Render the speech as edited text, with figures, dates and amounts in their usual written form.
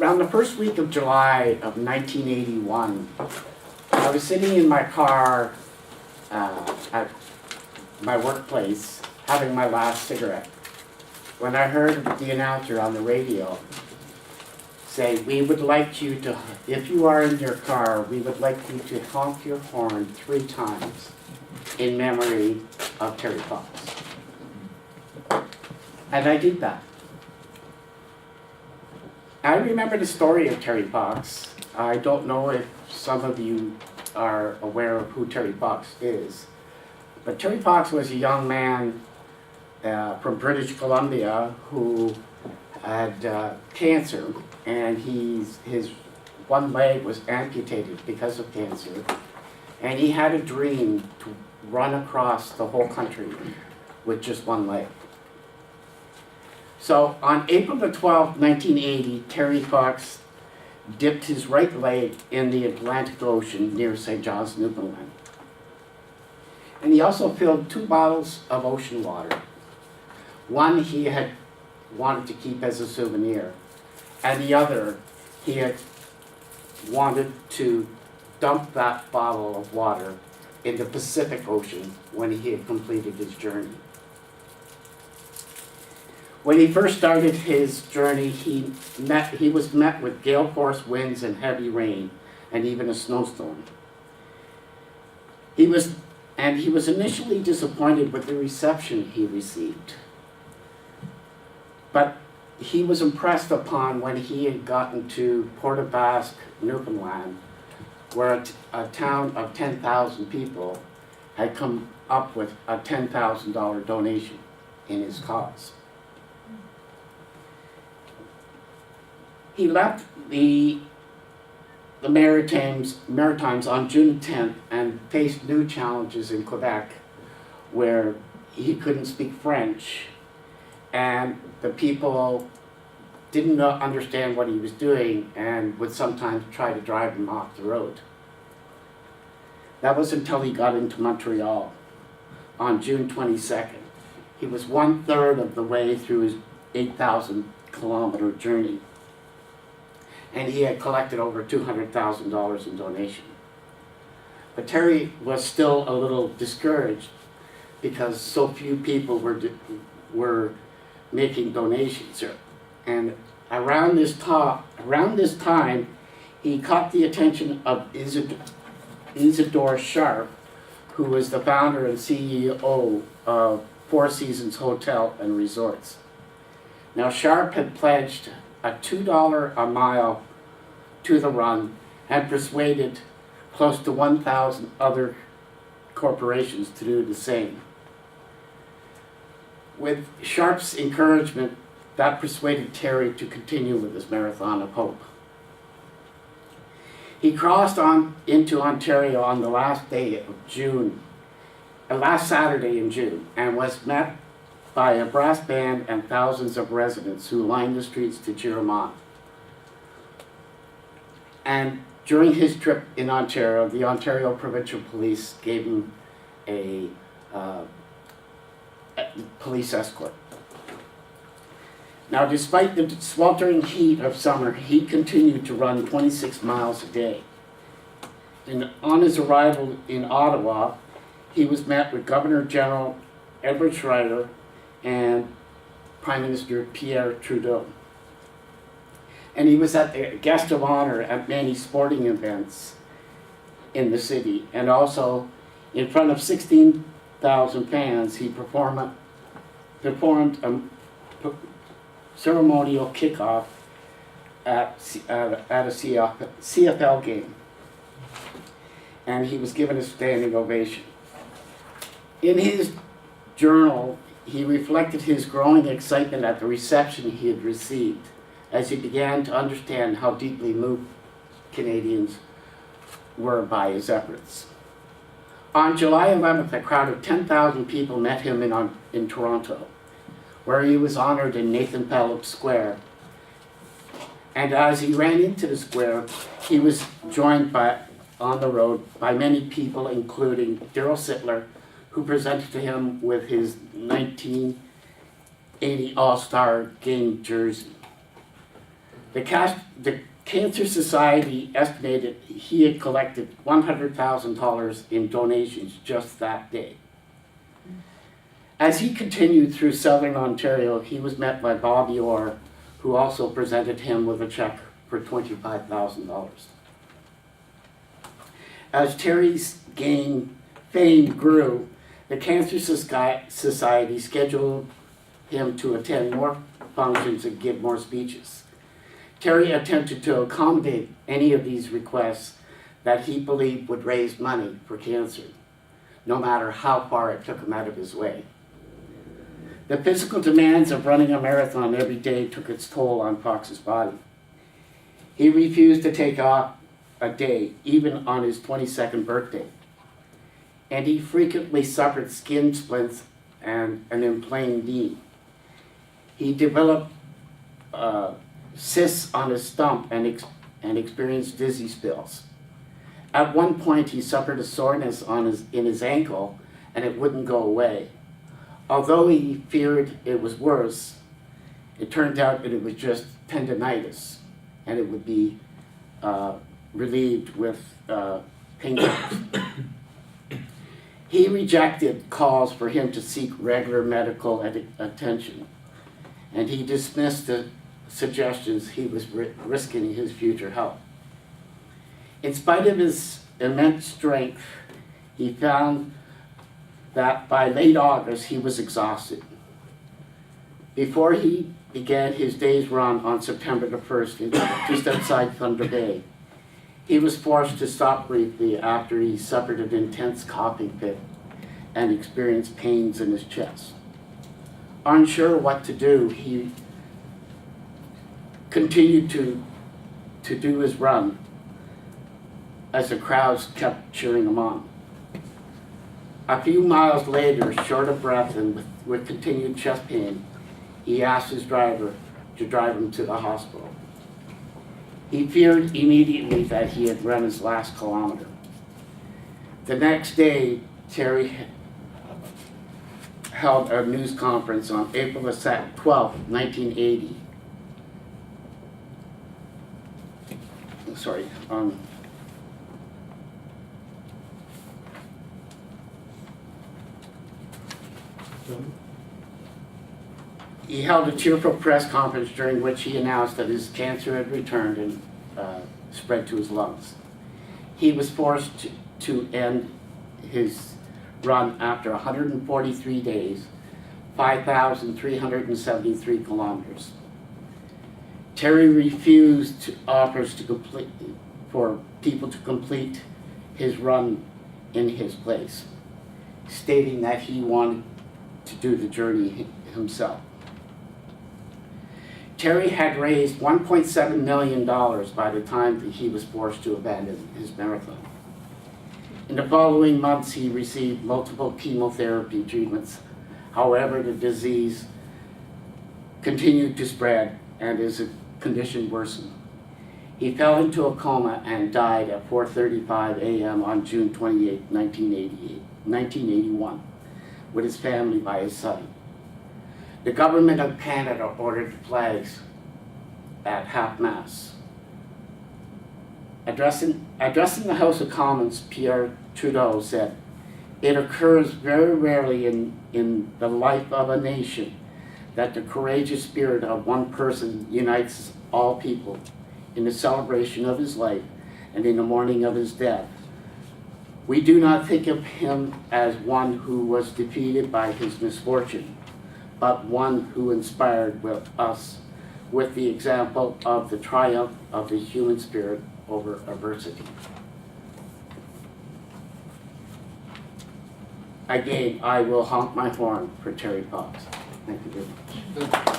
Around the first week of July of 1981, I was sitting in my car at my workplace having my last cigarette when I heard the announcer on the radio say, "We would like you to, if you are in your car, we would like you to honk your horn 3 times in memory of Terry Fox." And I did that. I remember the story of Terry Fox. I don't know if some of you are aware of who Terry Fox is, but Terry Fox was a young man from British Columbia who had cancer, and his one leg was amputated because of cancer, and he had a dream to run across the whole country with just one leg. So on April the 12th, 1980, Terry Fox dipped his right leg in the Atlantic Ocean near St. John's, Newfoundland. And he also filled 2 bottles of ocean water. One he had wanted to keep as a souvenir, and the other he had wanted to dump that bottle of water in the Pacific Ocean when he had completed his journey. When he first started his journey, he was met with gale force winds and heavy rain, and even a snowstorm. He was initially disappointed with the reception he received, but he was impressed upon when he had gotten to Port aux Basques, Newfoundland, where a town of 10,000 people had come up with a $10,000 donation in his cause. He left the Maritimes on June 10th and faced new challenges in Quebec, where he couldn't speak French, and the people didn't understand what he was doing and would sometimes try to drive him off the road. That was until he got into Montreal on June 22nd. He was 1/3 of the way through his 8,000-kilometer journey, and he had collected over $200,000 in donation. But Terry was still a little discouraged because so few people were making donations. And around this time, he caught the attention of Isidore Sharp, who was the founder and CEO of Four Seasons Hotel and Resorts. Now, Sharp had pledged a $2 a mile to the run and persuaded close to 1,000 other corporations to do the same. With Sharp's encouragement, that persuaded Terry to continue with his Marathon of Hope. He crossed into Ontario on the last day of June, last Saturday in June, and was met by a brass band and thousands of residents who lined the streets to cheer him on. And during his trip in Ontario, the Ontario Provincial Police gave him a police escort. Now, despite the sweltering heat of summer, he continued to run 26 miles a day. And on his arrival in Ottawa, he was met with Governor General Edward Schreier and Prime Minister Pierre Trudeau. And he was at the guest of honor at many sporting events in the city, and also in front of 16,000 fans, he performed a ceremonial kickoff at a CFL game, and he was given a standing ovation. In his journal, he reflected his growing excitement at the reception he had received as he began to understand how deeply moved Canadians were by his efforts. On July 11th, a crowd of 10,000 people met him in Toronto, where he was honored in Nathan Phillips Square. And as he ran into the square, he was joined on the road by many people, including Daryl Sittler, who presented to him with his 1980 All-Star Game jersey. The Cancer Society estimated he had collected $100,000 in donations just that day. As he continued through southern Ontario, he was met by Bobby Orr, who also presented him with a check for $25,000. As Terry's fame grew, the Cancer Society scheduled him to attend more functions and give more speeches. Terry attempted to accommodate any of these requests that he believed would raise money for cancer, no matter how far it took him out of his way. The physical demands of running a marathon every day took its toll on Fox's body. He refused to take off a day, even on his 22nd birthday. And he frequently suffered skin splints and an inflamed knee. He developed cysts on his stump and experienced dizzy spells. At one point, he suffered a soreness in his ankle, and it wouldn't go away. Although he feared it was worse, it turned out that it was just tendinitis, and it would be relieved with painkillers. He rejected calls for him to seek regular medical attention, and he dismissed the suggestions he was risking his future health. In spite of his immense strength, he found that by late August he was exhausted. Before he began his day's run on September the 1st, just outside Thunder Bay, he was forced to stop briefly after he suffered an intense coughing fit and experienced pains in his chest. Unsure what to do, he continued to do his run as the crowds kept cheering him on. A few miles later, short of breath and with continued chest pain, he asked his driver to drive him to the hospital. He feared immediately that he had run his last kilometer. The next day, Terry held a news conference on April 12, 1980. He held a cheerful press conference during which he announced that his cancer had returned and spread to his lungs. He was forced to end his run after 143 days, 5,373 kilometers. Terry refused offers for people to complete his run in his place, stating that he wanted to do the journey himself. Terry had raised $1.7 million by the time that he was forced to abandon his marathon. In the following months, he received multiple chemotherapy treatments. However, the disease continued to spread and his condition worsened. He fell into a coma and died at 4:35 a.m. on June 28, 1981, with his family by his side. The government of Canada ordered flags at half-mast. Addressing the House of Commons, Pierre Trudeau said, "It occurs very rarely in the life of a nation that the courageous spirit of one person unites all people in the celebration of his life and in the mourning of his death. We do not think of him as one who was defeated by his misfortune, but one who inspired us with the example of the triumph of the human spirit over adversity." Again, I will honk my horn for Terry Fox. Thank you very much.